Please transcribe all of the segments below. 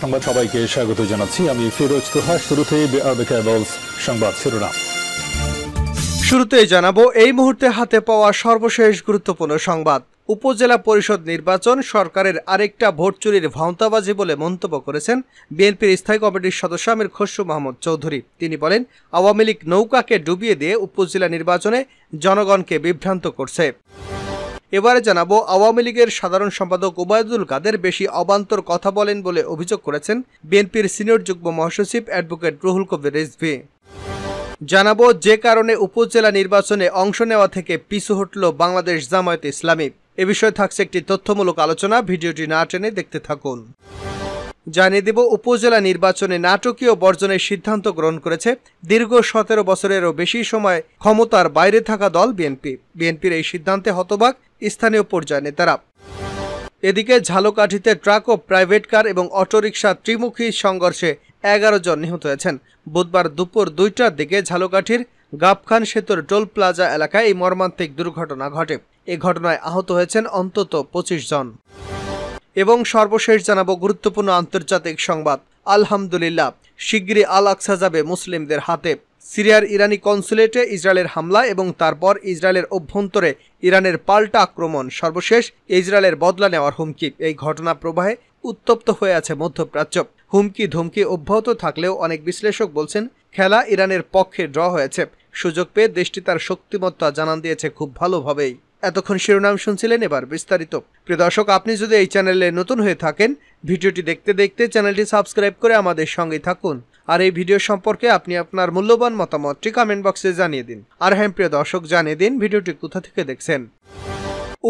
সংবাদ সবাইকে স্বাগত জানাচ্ছি। আমি ফিরোজ তোহা। শুরুতেই সংবাদ শিরোনাম। শুরুতেই জানাবো এই মুহূর্তে হাতে পাওয়া সর্বশেষ গুরুত্বপূর্ণ সংবাদ। উপজেলা পরিষদ নির্বাচন সরকারের আরেকটা ভোট চুরির ভাওতাবাজি বলে মন্তব্য করেছেন বিএনপির স্থায়ী কমিটির সদস্য আমির খসরু মাহমুদ চৌধুরী। তিনি বলেন, আওয়ামী লীগ নৌকাকে ডুবিয়ে দিয়ে উপজেলা নির্বাচনে জনগণকে বিভ্রান্ত করছে। এবারে জানাবো, আওয়ামী লীগের সাধারণ সম্পাদক ওবায়দুল কাদের বেশি অবান্তর কথা বলেন বলে অভিযোগ করেছেন বিএনপির সিনিয়র যুগ্ম মহাসচিব অ্যাডভোকেট রুহুল কবির রিজভী। জানাবো, যে কারণে উপজেলা নির্বাচনে অংশ নেওয়া থেকে পিছু হটল বাংলাদেশ জামায়াতে ইসলামী। এ বিষয়ে থাকছে একটি তথ্যমূলক আলোচনা, ভিডিওটি না টেনে দেখতে থাকুন। জানিয়ে দেব, উপজেলা নির্বাচনে নাটকীয় বর্জনের সিদ্ধান্ত গ্রহণ করেছে দীর্ঘ 17 বছরেরও বেশি সময় ক্ষমতার বাইরে থাকা দল বিএনপি। বিএনপির এই সিদ্ধান্তে হতবাক স্থানীয় পর্যায়ের নেতারা। এদিকে ঝালকাঠিতে ট্রাক ও প্রাইভেট কার এবং অটোরিকশা ত্রিমুখী সংঘর্ষে 11 জন নিহত হয়েছেন। বুধবার দুপুর 2টার দিকে ঝালকাঠির গাবখান সেতুর টোল প্লাজা এলাকায় এই মর্মান্তিক দুর্ঘটনা ঘটে। এই ঘটনায় আহত হয়েছেন অন্তত 25 জন। এবং সর্বশেষ জানাবো গুরুত্বপূর্ণ আন্তর্জাতিক সংবাদ। আলহামদুলিল্লাহ, শিগগিরই আল আকসা যাবে মুসলিমদের হাতে। সিরিয়ার ইরানি কনসুলেটে ইসরায়েলের হামলা এবং তারপর ইসরায়েলের অভ্যন্তরে ইরানের পাল্টা আক্রমণ, সর্বশেষ ইসরায়েলের বদলা নেওয়ার হুমকি। এই ঘটনা প্রবাহে উত্তপ্ত হয়ে আছে মধ্যপ্রাচ্য। হুমকি ধমকি অব্যাহত থাকলেও অনেক বিশ্লেষক বলছেন খেলা ইরানের পক্ষে ড্র হয়েছে। সুযোগ পেয়ে দেশটি তার শক্তিমত্তা জানান দিয়েছে খুব ভালোভাবেই। এতক্ষণ শিরোনাম শুনছিলেন, এবার বিস্তারিত। প্রিয় দর্শক, আপনি যদি এই চ্যানেলে নতুন হয়ে থাকেন, ভিডিওটি দেখতে দেখতে চ্যানেলটি সাবস্ক্রাইব করে আমাদের সঙ্গে থাকুন। আর এই ভিডিও সম্পর্কে আপনি আপনার মূল্যবান মতামতটি কমেন্ট বক্সে জানিয়ে দিন। আর হ্যাঁ প্রিয় দর্শক, জানিয়ে দিন ভিডিওটি কোথা থেকে দেখছেন।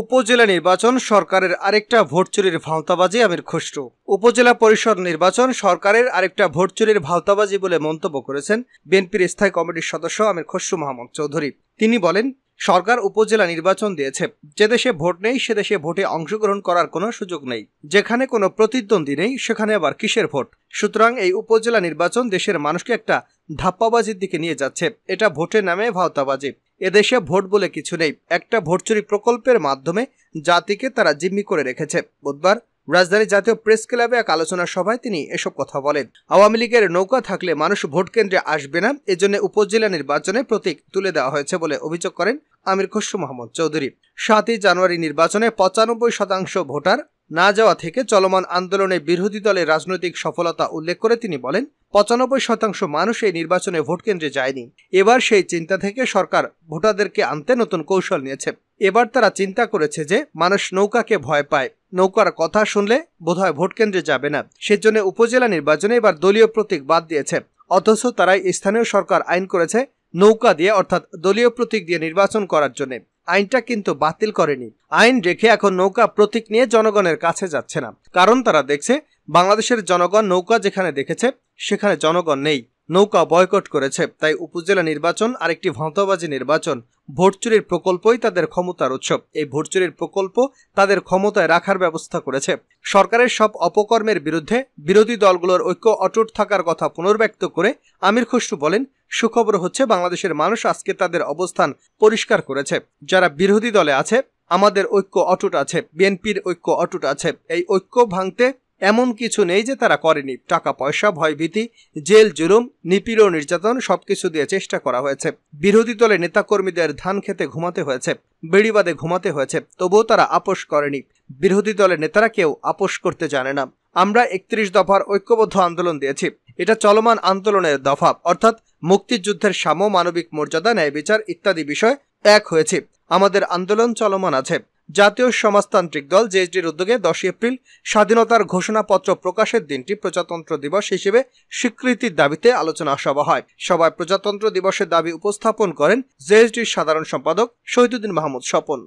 উপজেলা নির্বাচন সরকারের আরেকটা ভোট চুরির ভাওতাবাজি আমির খসরু। উপজেলা পরিষদ নির্বাচন সরকারের আরেকটা ভোট চুরির ভাওতাবাজি বলে মন্তব্য করেছেন বিএনপির স্থায়ী কমিটির সদস্য আমির খসরু মাহমুদ চৌধুরী। তিনি বলেন, সরকার উপজেলা নির্বাচন দিয়েছে, যে দেশে ভোট নেই সে দেশে ভোটে অংশগ্রহণ করার কোনো সুযোগ নেই। যেখানে কোনো প্রতিদ্বন্দ্বী নেই সেখানে আবার কিসের ভোট? সুতরাং এই উপজেলা নির্বাচন দেশের মানুষকে একটা ধাপ্পাবাজির দিকে নিয়ে যাচ্ছে। এটা ভোটের নামে ভাওতাবাজি। এদেশে ভোট বলে কিছু নেই। একটা ভোট চুরি প্রকল্পের মাধ্যমে জাতিকে তারা জিম্মি করে রেখেছে। বুধবার রাজধানী জাতীয় প্রেস ক্লাবে এক আলোচনা সভায় তিনি এসব কথা বলেন। আওয়ামী লীগের নৌকা থাকলে মানুষ ভোট কেন্দ্রে আসবে না, এজন্য উপজেলা নির্বাচনে প্রতীক তুলে দেওয়া হয়েছে বলে অভিযোগ করেন আমির খসরু মাহমুদ চৌধুরী। 7ই জানুয়ারি নির্বাচনে 95% ভোটার না যাওয়া থেকে চলমান আন্দোলনে বিরোধী দলের রাজনৈতিক সফলতা উল্লেখ করে তিনি বলেন, 95% মানুষ এই নির্বাচনে ভোট কেন্দ্রে যায়নি। এবার সেই চিন্তা থেকে সরকার ভোটারদেরকে আনতে নতুন কৌশল নিয়েছে। এবার তারা চিন্তা করেছে যে মানুষ নৌকাকে ভয় পায়, নৌকার কথা শুনলে বোধহয় ভোট কেন্দ্রে যাবে না। সেজন্য উপজেলা নির্বাচনে এবার দলীয় প্রতীক বাদ দিয়েছে। অথচ তারাই স্থানীয় সরকার আইন করেছে নৌকা দিয়ে, অর্থাৎ দলীয় প্রতীক দিয়ে নির্বাচন করার জন্য। আইনটা কিন্তু বাতিল করেনি। আইন রেখে এখন নৌকা প্রতীক নিয়ে জনগণের কাছে যাচ্ছে না। কারণ তারা দেখছে বাংলাদেশের জনগণ নৌকা যেখানে দেখেছে সেখানে জনগণ নেই, নৌকা বয়কট করেছে। তাই উপজেলা নির্বাচন আরেকটি ভাওতাবাজি নির্বাচন। ভোট চুরির প্রকল্পই তাদের ক্ষমতার উৎস। এই ভোট চুরির প্রকল্প তাদের ক্ষমতায় রাখার ব্যবস্থা করেছে। সরকারের সব অপকর্মের বিরুদ্ধে বিরোধী দলগুলোর ঐক্য অটুট থাকার কথা পুনর্ব্যক্ত করে আমির খসরু বলেন, সুখবর হচ্ছে বাংলাদেশের মানুষ আজকে তাদের অবস্থান পরিষ্কার করেছে। যারা বিরোধী দলে আছে আমাদের ঐক্য অটুট আছে, বিএনপির ঐক্য অটুট আছে। এই ঐক্য ভাঙতে এমন কিছু নেই যে তারা করেনি। টাকা পয়সা, ভয়ভীতি, জেল জুলুম, নিপীড়ন, নির্যাতন সবকিছু দিয়ে চেষ্টা করা হয়েছে। বিরোধী দলের নেতাকর্মীদের ধান খেতে ঘুমাতে হয়েছে, বেড়িবাদে ঘুমাতে হয়েছে, তবুও তারা আপোষ করেনি। বিরোধী দলের নেতারা কেউ আপোষ করতে জানে না। আমরা 31 দফার ঐক্যবদ্ধ আন্দোলন দিয়েছি। এটা চলমান আন্দোলনের দফা, অর্থাৎ মুক্তিযুদ্ধের সাম্য, মানবিক মর্যাদা, ন্যায় বিচার ইত্যাদি বিষয় এক হয়েছে। আমাদের আন্দোলন চলমান আছে। জাতীয় সমাজতান্ত্রিক দল জেএসডির উদ্যোগে 10 এপ্রিল স্বাধীনতার ঘোষণাপত্র প্রকাশের দিনটি প্রজাতন্ত্র দিবস হিসেবে স্বীকৃতির দাবিতে আলোচনা সভা হয়। সভায় প্রজাতন্ত্র দিবসের দাবি উপস্থাপন করেন জেএসডির সাধারণ সম্পাদক শহীদুদ্দিন মাহমুদ স্বপন।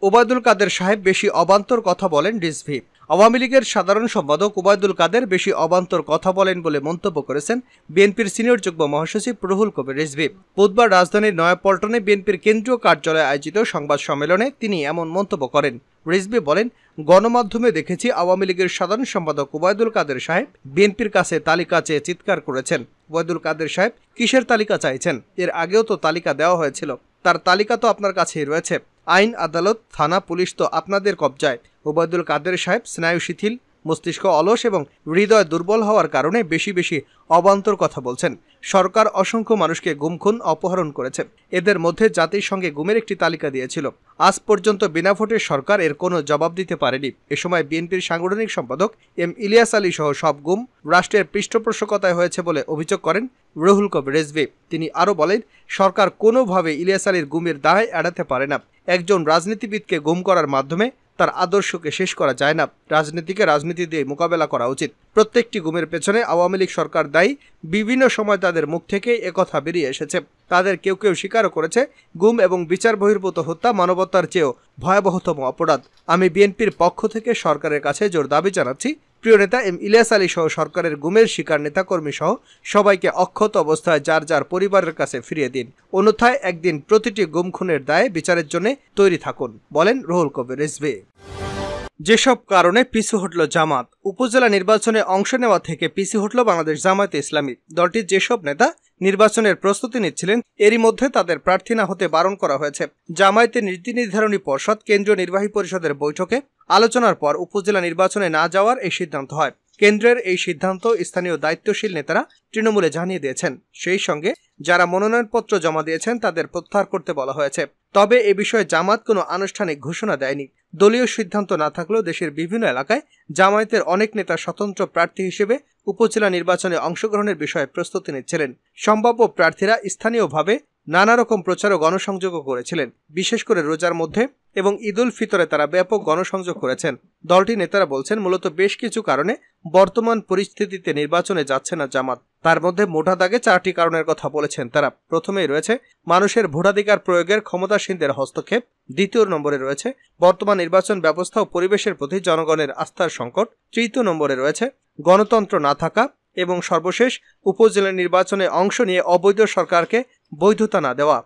ওবায়দুল কাদের সাহেব বেশি অবান্তর কথা বলেন রিজভী। আওয়ামী লীগের সাধারণ সম্পাদক ওবায়দুল কাদের বেশি অবান্তর কথা বলেন বলে মন্তব্য করেছেন বিএনপির সিনিয়র যুগ্ম মহাসচিব রুহুল কবির রিজভী। বুধবার রাজধানীর নয়াপল্টনে বিএনপির কেন্দ্রীয় কার্যালয়ে আয়োজিত সংবাদ সম্মেলনে তিনি এমন মন্তব্য করেন। রিজভী বলেন, গণমাধ্যমে দেখেছি আওয়ামী লীগের সাধারণ সম্পাদক ওবায়দুল কাদের সাহেব বিএনপির কাছে তালিকা চেয়ে চিৎকার করেছেন। ওবায়দুল কাদের সাহেব কিসের তালিকা চাইছেন? এর আগেও তো তালিকা দেওয়া হয়েছিল। তার তালিকা তো আপনার কাছেই রয়েছে। আইন, আদালত, থানা, পুলিশ তো আপনাদের কবজায়। ওবায়দুল কাদের সাহেব স্নায়ু শিথিল, মস্তিষ্ক অলস এবং হৃদয় দুর্বল হওয়ার কারণে বেশি বেশি অবান্তর কথা বলছেন। সরকার অসংখ্য মানুষকে গুম-খুন, অপহরণ করেছে। এদের মধ্যে জাতিসংঘে গুমের একটি তালিকা দিয়েছিল। আজ পর্যন্ত বিনা ভোটে সরকার এর কোনো জবাব দিতে পারেনি। এ সময় বিএনপির সাংগঠনিক সম্পাদক এম ইলিয়াস আলী সহ সব গুম রাষ্ট্রের পৃষ্ঠপোষকতায় হয়েছে বলে অভিযোগ করেন রুহুল কবির রিজভী। তিনি আরও বলেন, সরকার কোনোভাবে ইলিয়াস আলীর গুমের দায় এড়াতে পারে না। একজন রাজনীতিবিদকে গুম করার মাধ্যমে তার আদর্শকে শেষ করা যায় না। রাজনীতিকে রাজনীতি দিয়ে মোকাবেলা করা উচিত। প্রত্যেকটি গুমের পেছনে আওয়ামী লীগ সরকার দায়ী। বিভিন্ন সময় তাদের মুখ থেকে একথা বেরিয়ে এসেছে। তাদের কেউ কেউ স্বীকারও করেছে, গুম এবং বিচার বহির্ভূত হত্যা মানবতার চেয়েও ভয়াবহতম অপরাধ। আমি বিএনপির পক্ষ থেকে সরকারের কাছে জোর দাবি জানাচ্ছি, প্রিয় নেতা এম ইলিয়াস আলী সহ সরকারের গুমের শিকার নেতাকর্মী সহ সবাইকে অক্ষত অবস্থায় যার যার পরিবারের কাছে ফিরিয়ে দিন। অন্যথায় একদিন প্রতিটি গুম খুনের দায়ে বিচারের জন্য তৈরি থাকুন, বলেন রুহুল কবির রিজভী। যেসব কারণে পিছু হটল জামাত। উপজেলা নির্বাচনে অংশ নেওয়া থেকে পিছু হটল বাংলাদেশ জামায়াতে ইসলামী। দলটির যেসব নেতা নির্বাচনের প্রস্তুতি নিচ্ছিলেন, এরই মধ্যে তাদের প্রার্থী না হতে বারণ করা হয়েছে। জামায়াতের নীতি নির্ধারণী পর্ষদ কেন্দ্রীয় নির্বাহী পরিষদের বৈঠকে আলোচনার পর উপজেলা নির্বাচনে না যাওয়ার এই সিদ্ধান্ত হয়। কেন্দ্রের এই সিদ্ধান্ত স্থানীয় দায়িত্বশীল নেতারা তৃণমূলে জানিয়ে দিয়েছেন। সেই সঙ্গে যারা মনোনয়নপত্র জমা দিয়েছেন তাদের প্রত্যাহার করতে বলা হয়েছে। তবে এ বিষয়ে জামাত কোনো আনুষ্ঠানিক ঘোষণা দেয়নি। দলীয় সিদ্ধান্ত না থাকলেও দেশের বিভিন্ন এলাকায় জামায়াতের অনেক নেতা স্বতন্ত্র প্রার্থী হিসেবে উপজেলা নির্বাচনে অংশগ্রহণের বিষয়ে প্রস্তুতি নিচ্ছিলেন। সম্ভাব্য প্রার্থীরা স্থানীয়ভাবে নানা রকম প্রচার ও গণসংযোগও করেছিলেন। বিশেষ করে রোজার মধ্যে এবং ঈদ উল ফিতরে তারা ব্যাপক গণসংযোগ করেছেন। দলটির নেতারা বলছেন, মূলত বেশ কিছু কারণে বর্তমান পরিস্থিতিতে নির্বাচনে যাচ্ছে না জামাত। তার মধ্যে মোটা দাগে 4টি কারণের কথা বলেছেন তারা। প্রথমেই রয়েছে মানুষের ভোটাধিকার প্রয়োগের ক্ষমতাসীনদের হস্তক্ষেপ। দ্বিতীয় নম্বরে রয়েছে বর্তমান নির্বাচন ব্যবস্থা ও পরিবেশের প্রতি জনগণের আস্থার সংকট। তৃতীয় নম্বরে রয়েছে গণতন্ত্র না থাকা এবং সর্বশেষ উপজেলা নির্বাচনে অংশ নিয়ে অবৈধ সরকারকে বৈধতা না দেওয়া।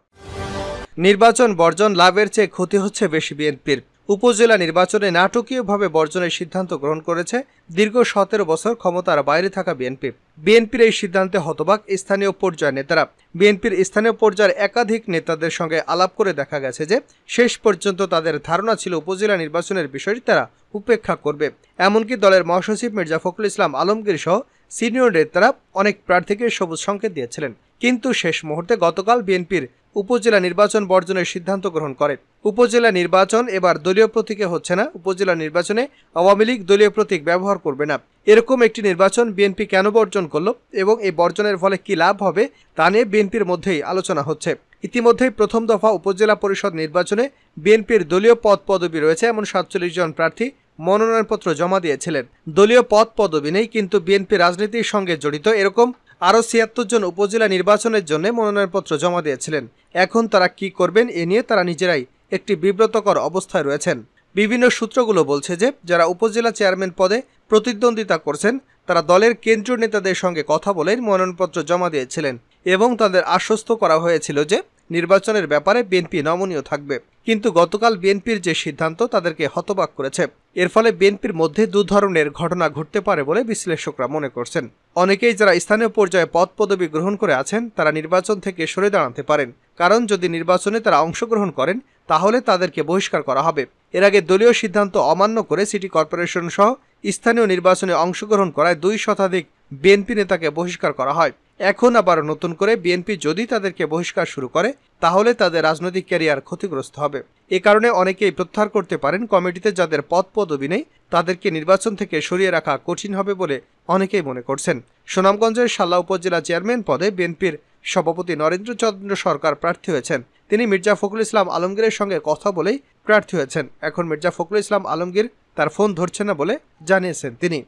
নির্বাচন বর্জন লাভের চেয়ে ক্ষতি হচ্ছে বেশি বিএনপির। উপজেলা নির্বাচনে নাটকীয়ভাবে বর্জনের সিদ্ধান্ত গ্রহণ করেছে দীর্ঘ 17 বছর ক্ষমতার বাইরে থাকা বিএনপি। বিএনপির এই সিদ্ধান্তে হতবাক স্থানীয় পর্যায়ের নেতারা। বিএনপির স্থানীয় পর্যায়ের একাধিক নেতাদের সঙ্গে আলাপ করে দেখা গেছে যে শেষ পর্যন্ত তাদের ধারণা ছিল উপজেলা নির্বাচনের বিষয়টি তারা উপেক্ষা করবে। এমনকি দলের মহাসচিব মির্জা ফখরুল ইসলাম আলমগীর সহ সিনিয়র নেতারা অনেক প্রার্থীকে সবুজ সংকেত দিয়েছিলেন। কিন্তু শেষ মুহূর্তে গতকাল বিএনপির উপজেলা নির্বাচন বর্জনের সিদ্ধান্ত গ্রহণ করে। উপজেলা নির্বাচন এবার দলীয় প্রতীকে হচ্ছে না। উপজেলা নির্বাচনে আওয়ামী লীগ দলীয় প্রতীক ব্যবহার করবে না। এরকম একটি নির্বাচন বিএনপি কেন বর্জন করলো এবং এই বর্জনের ফলে কি লাভ হবে তা নিয়ে বিএনপির মধ্যেই আলোচনা হচ্ছে। ইতিমধ্যেই প্রথম দফা উপজেলা পরিষদ নির্বাচনে বিএনপির দলীয় পদ পদবি রয়েছে এমন 47 জন প্রার্থী মনোনয়নপত্র জমা দিয়েছিলেন। দলীয় পদ পদবি নেই কিন্তু বিএনপি রাজনীতির সঙ্গে জড়িত এরকম আরও 76 জন উপজেলা নির্বাচনের জন্য মনোনয়নপত্র জমা দিয়েছিলেন। এখন তারা কি করবেন এ নিয়ে তারা নিজেরাই একটি বিব্রতকর অবস্থায় রয়েছেন। বিভিন্ন সূত্রগুলো বলছে যে যারা উপজেলা চেয়ারম্যান পদে প্রতিদ্বন্দ্বিতা করছেন তারা দলের কেন্দ্রীয় নেতাদের সঙ্গে কথা বলে মনোনয়নপত্র জমা দিয়েছিলেন এবং তাদের আশ্বস্ত করা হয়েছিল যে নির্বাচনের ব্যাপারে বিএনপি নমনীয় থাকবে। কিন্তু গতকাল বিএনপির যে সিদ্ধান্ত তাদেরকে হতবাক করেছে। এর ফলে বিএনপির মধ্যে দু ধরনের ঘটনা ঘটতে পারে বলে বিশ্লেষকরা মনে করছেন। অনেকেই যারা স্থানীয় পর্যায়ে পদ পদবি গ্রহণ করে আছেন তারা নির্বাচন থেকে সরে দাঁড়াতে পারেন, কারণ যদি নির্বাচনে তারা অংশগ্রহণ করেন তাহলে তাদেরকে বহিষ্কার করা হবে। এর আগে দলীয় সিদ্ধান্ত অমান্য করে সিটি কর্পোরেশন সহ স্থানীয় নির্বাচনে অংশগ্রহণ করায় 2 শতাধিক বিএনপি নেতাকে বহিষ্কার করা হয়। এখন আবার নতুন করে বিএনপি যদি তাদেরকে বহিষ্কার শুরু করে তাহলে তাদের রাজনৈতিক ক্যারিয়ার ক্ষতিগ্রস্ত হবে। এ কারণে অনেকেই প্রত্যাহার করতে পারেন কমিটিতে যাদের পদ পদবি নেই তাদেরকে নির্বাচন থেকে সরিয়ে রাখা কঠিন হবে বলে অনেকেই মনে করছেন। সুনামগঞ্জের শাল্লা উপজেলা চেয়ারম্যান পদে বিএনপির সভাপতি নরেন্দ্র চন্দ্র সরকার প্রার্থী হয়েছেন। তিনি মির্জা ফখরুল ইসলাম আলমগীরের সঙ্গে কথা বলেই প্রার্থী হয়েছেন। এখন মির্জা ফখরুল ইসলাম আলমগীর তার ফোন ধরছেন না বলে জানিয়েছেন তিনি।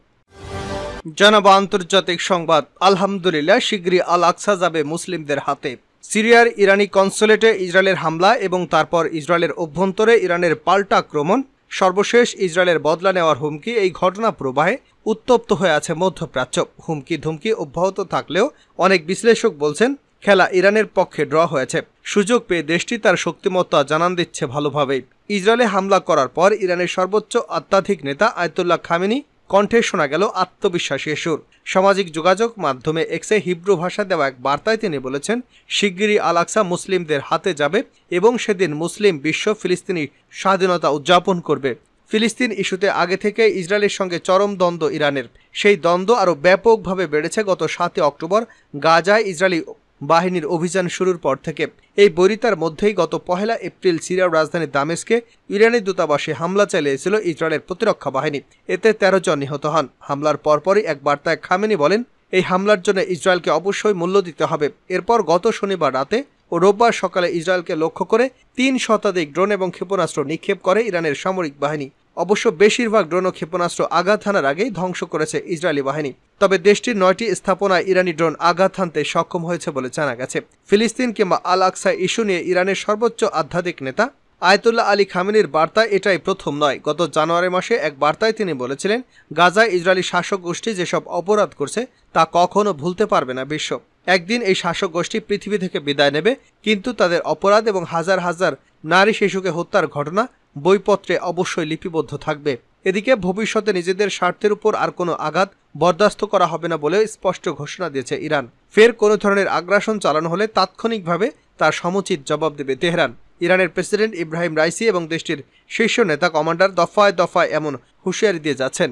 জানাবো আন্তর্জাতিক সংবাদ। আলহামদুলিল্লাহ, শীঘ্রই আল আকসা যাবে মুসলিমদের হাতে। সিরিয়ার ইরানি কনসুলেটে ইসরায়েলের হামলা এবং তারপর ইসরায়েলের অভ্যন্তরে ইরানের পাল্টা আক্রমণ, সর্বশেষ ইসরায়েলের বদলা নেওয়ার হুমকি, এই ঘটনা প্রবাহে উত্তপ্ত হয়ে আছে মধ্যপ্রাচ্য। হুমকি ধুমকি অব্যাহত থাকলেও অনেক বিশ্লেষক বলছেন খেলা ইরানের পক্ষে ড্র হয়েছে। সুযোগ পেয়ে দেশটি তার শক্তিমত্তা জানান দিচ্ছে ভালোভাবেই। ইসরায়েলে হামলা করার পর ইরানের সর্বোচ্চ আধ্যাত্মিক নেতা আয়াতুল্লাহ খামেনি কণ্ঠে শোনা গেল আত্মবিশ্বাসী সুর। সামাজিক যোগাযোগ মাধ্যমে এক্সে হিব্রু ভাষা দেওয়া এক বার্তায় তিনি বলেছেন, শিগগিরই আল আকসা মুসলিমদের হাতে যাবে এবং সেদিন মুসলিম বিশ্ব ফিলিস্তিনি স্বাধীনতা উদযাপন করবে। ফিলিস্তিন ইস্যুতে আগে থেকে ইসরায়েলের সঙ্গে চরম দ্বন্দ্ব ইরানের। সেই দ্বন্দ্ব আরও ব্যাপকভাবে বেড়েছে গত 7 অক্টোবর গাজায় ইসরায়েলি বাহিনীর অভিযান শুরুর পর থেকে। এই বৈরিতার মধ্যেই গত 1 এপ্রিল সিরিয়ার রাজধানী দামেস্কে ইরানের দূতাবাসে হামলা চালিয়েছিল ইসরায়েলের প্রতিরক্ষা বাহিনী। এতে 13 জন নিহত হন। হামলার পরপরই এক বার্তায় খামেনি বলেন, এই হামলার জন্য ইসরায়েলকে অবশ্যই মূল্য দিতে হবে। এরপর গত শনিবার রাতে ও রোববার সকালে ইসরায়েলকে লক্ষ্য করে 3 শতাধিক ড্রোন এবং ক্ষেপণাস্ত্র নিক্ষেপ করে ইরানের সামরিক বাহিনী। অবশ্য বেশিরভাগ ড্রোন ও ক্ষেপণাস্ত্র আঘাত হানার আগেই ধ্বংস করেছে ইসরায়েলি বাহিনী। তবে দেশটির 9টি স্থাপনায় ইরানি ড্রোন আঘাত হানতে সক্ষম হয়েছে বলে জানা গেছে। ফিলিস্তিন কিংবা আল আকসা ইস্যু নিয়ে ইরানের সর্বোচ্চ আধ্যাত্মিক নেতা আয়াতুল্লাহ আলী খামেনির বার্তা এটাই প্রথম নয়। গত জানুয়ারি মাসে এক বার্তায় তিনি বলেছিলেন, গাজায় ইসরায়েলি শাসক গোষ্ঠী যেসব অপরাধ করছে তা কখনো ভুলতে পারবে না বিশ্ব। একদিন এই শাসক গোষ্ঠী পৃথিবী থেকে বিদায় নেবে, কিন্তু তাদের অপরাধ এবং হাজার হাজার নারী শিশুকে হত্যার ঘটনা বইপত্রে অবশ্যই লিপিবদ্ধ থাকবে। এদিকে ভবিষ্যতে নিজেদের স্বার্থের উপর আর কোনো আঘাত বরদাস্ত করা হবে না বলে স্পষ্ট ঘোষণা দিয়েছে ইরান। ফের কোনো ধরনের আগ্রাসন চালানো হলে তাৎক্ষণিকভাবে তার সমুচিত জবাব দেবে তেহরান। ইরানের প্রেসিডেন্ট ইব্রাহিম রাইসি এবং দেশটির শীর্ষ নেতা কমান্ডার দফায় দফায় এমন হুঁশিয়ারি দিয়ে যাচ্ছেন।